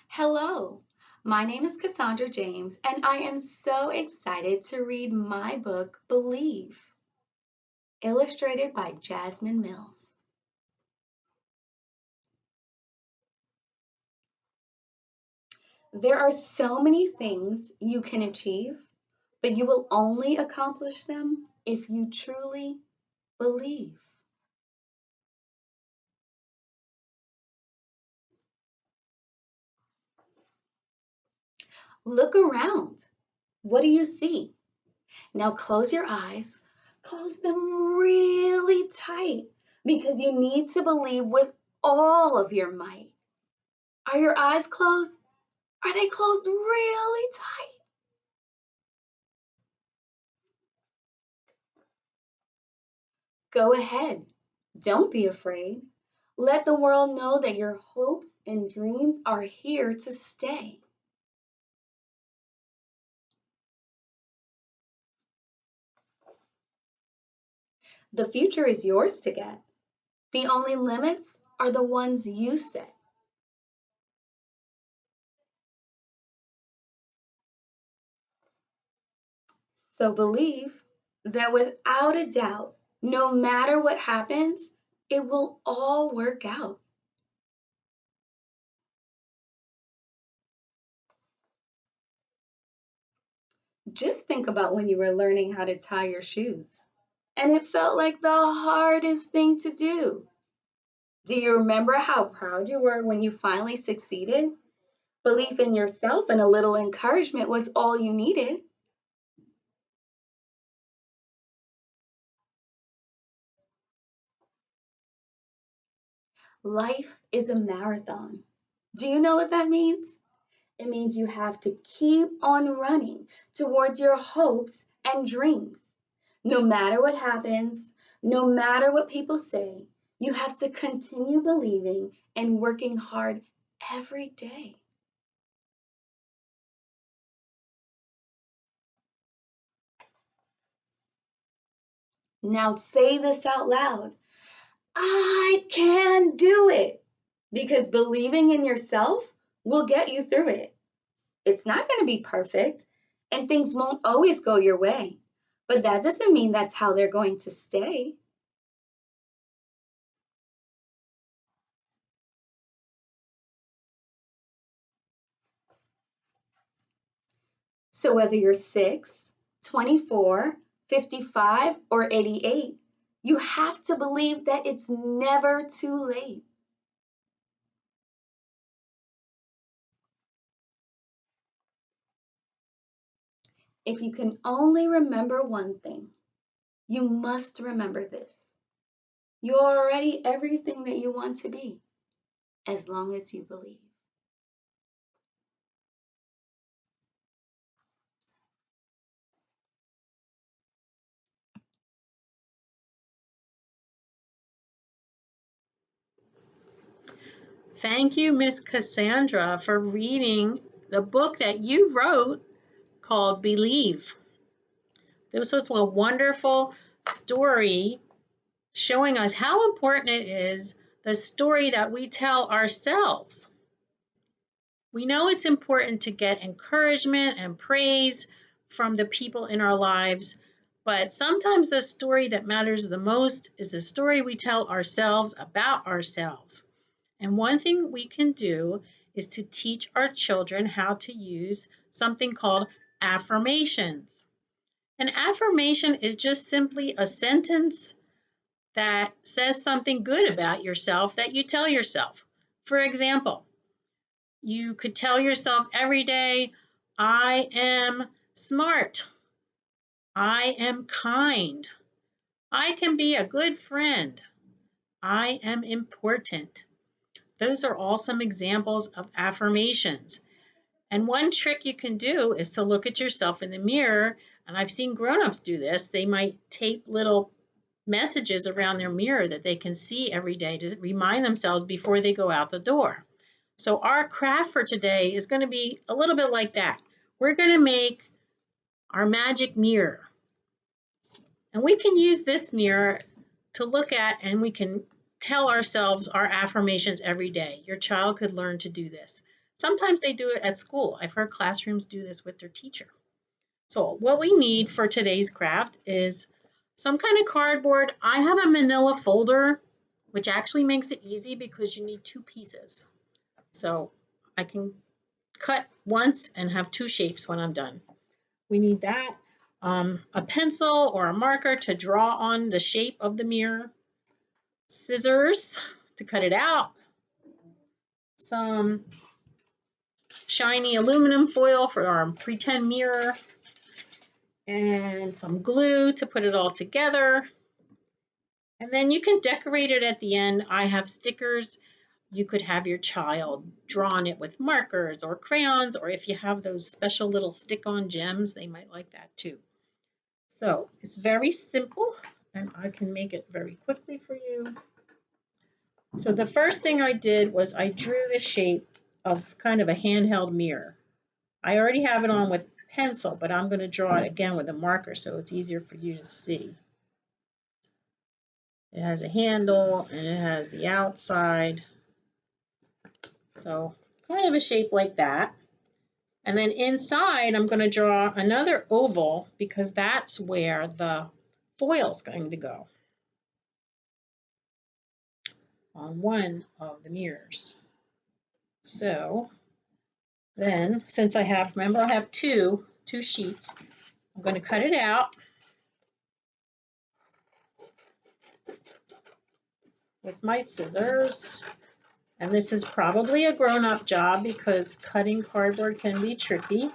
Hello, my name is Cassandra James, and I am so excited to read my book, Believe, illustrated by Jasmine Mills. There are so many things you can achieve, but you will only accomplish them if you truly believe. Look around. What do you see? Now close your eyes. Close them really tight because you need to believe with all of your might. Are your eyes closed? Are they closed really tight? Go ahead. Don't be afraid. Let the world know that your hopes and dreams are here to stay. The future is yours to get. The only limits are the ones you set. So believe that without a doubt, no matter what happens, it will all work out. Just think about when you were learning how to tie your shoes, and it felt like the hardest thing to do. Do you remember how proud you were when you finally succeeded? Belief in yourself and a little encouragement was all you needed. Life is a marathon. Do you know what that means? It means you have to keep on running towards your hopes and dreams. No matter what happens, no matter what people say, you have to continue believing and working hard every day. Now say this out loud. I can do it. Because believing in yourself will get you through it. It's not going to be perfect, and things won't always go your way. But that doesn't mean that's how they're going to stay. So whether you're 6, 24, 55, or 88, you have to believe that it's never too late. If you can only remember one thing, you must remember this. You're already everything that you want to be, as long as you believe. Thank you, Miss Cassandra, for reading the book that you wrote called Believe. This was a wonderful story showing us how important it is, the story that we tell ourselves. We know it's important to get encouragement and praise from the people in our lives, but sometimes the story that matters the most is the story we tell ourselves about ourselves. And one thing we can do is to teach our children how to use something called affirmations. An affirmation is just simply a sentence that says something good about yourself that you tell yourself. For example, you could tell yourself every day, I am smart. I am kind. I can be a good friend. I am important. Those are all some examples of affirmations. And one trick you can do is to look at yourself in the mirror And I've seen grown-ups do this. They might tape little messages around their mirror that they can see every day to remind themselves before they go out the door. So our craft for today is going to be a little bit like that. We're going to make our magic mirror. And we can use this mirror to look at, and we can tell ourselves our affirmations every day. Your child could learn to do this. Sometimes they do it at school. I've heard classrooms do this with their teacher. So what we need for today's craft is some kind of cardboard. I have a manila folder, which actually makes it easy because you need 2 pieces. So I can cut once and have 2 shapes when I'm done. We need that, a pencil or a marker to draw on the shape of the mirror, scissors to cut it out, some shiny aluminum foil for our pretend mirror, and some glue to put it all together. And then you can decorate it at the end. I have stickers. You could have your child draw on it with markers or crayons, or if you have those special little stick-on gems, they might like that too. So it's very simple, and I can make it very quickly for you. So the first thing I did was I drew the shape of kind of a handheld mirror. I already have it on with pencil, but I'm going to draw it again with a marker so it's easier for you to see. It has a handle and it has the outside. So kind of a shape like that. And then inside, I'm going to draw another oval because that's where the foil is going to go on one of the mirrors. So then, since I have, remember I have two sheets, I'm going to cut it out with my scissors. And this is probably a grown-up job because cutting cardboard can be tricky.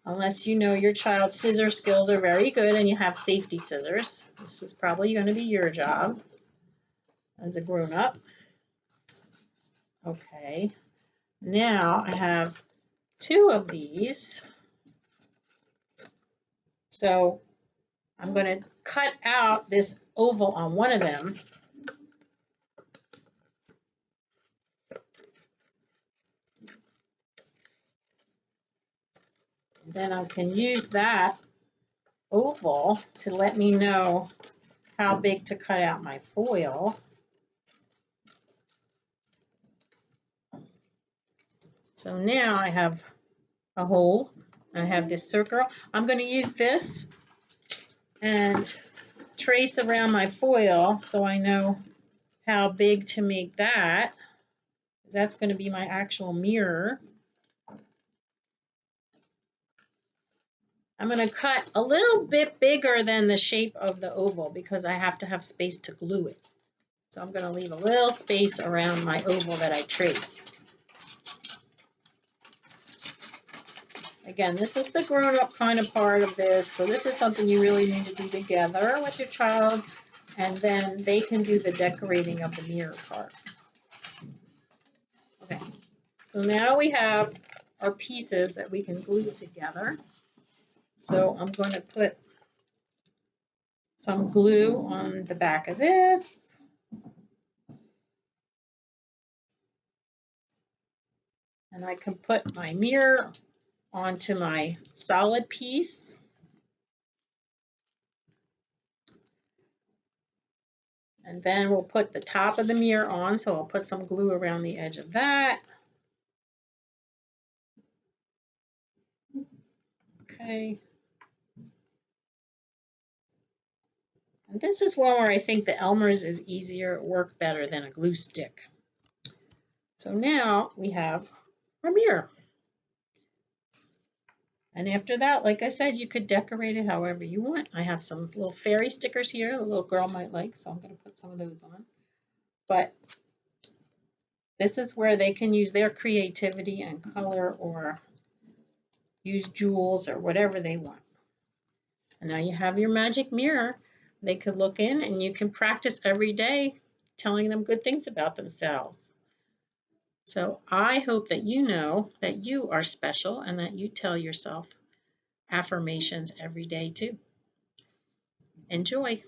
Unless you know your child's scissor skills are very good and you have safety scissors. This is probably going to be your job as a grown-up. Okay, now I have 2 of these. So I'm going to cut out this oval on one of them. Then I can use that oval to let me know how big to cut out my foil. So now I have a hole. I have this circle. I'm going to use this and trace around my foil so I know how big to make that. That's going to be my actual mirror. I'm going to cut a little bit bigger than the shape of the oval because I have to have space to glue it. So I'm going to leave a little space around my oval that I traced. Again, this is the grown-up kind of part of this. So this is something you really need to do together with your child, and then they can do the decorating of the mirror part. Okay, so now we have our pieces that we can glue together. So I'm going to put some glue on the back of this. And I can put my mirror onto my solid piece. And then we'll put the top of the mirror on, so I'll put some glue around the edge of that. Okay. And this is one where I think the Elmer's is easier, work better than a glue stick. So now we have our mirror. And after that, like I said, you could decorate it however you want. I have some little fairy stickers here the little girl might like, so I'm going to put some of those on. But this is where they can use their creativity and color or use jewels or whatever they want. And now you have your magic mirror. They could look in and you can practice every day telling them good things about themselves. So I hope that you know that you are special and that you tell yourself affirmations every day too. Enjoy.